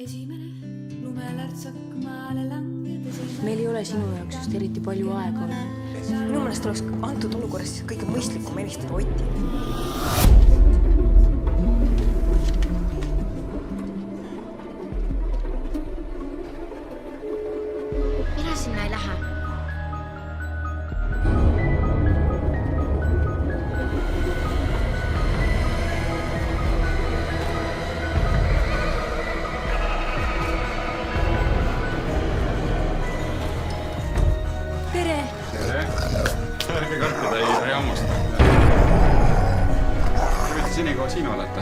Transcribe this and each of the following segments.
esimene lumelärtsak maale langedes Meil ei ole sinu jaoks just eriti palju aega olnud. Minu meelest oleks antud olukorras kõige mõistlikum helistada Otile. Mina sinna ei lähe. Tere! Tere! Ärge kartida, ei hammusta. Te võite senikaua siin oodata.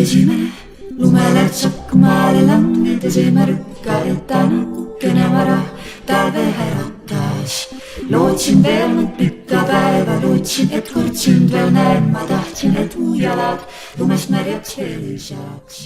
esimene lumelärtsak maale langedes ei märka, et ta natukene vara talve äratas. Lootsin veel mõnd pikka päeva, lootsin, et kord sind veel näen, ma tahtsin, et mu jalad lumest märjaks veel saaks.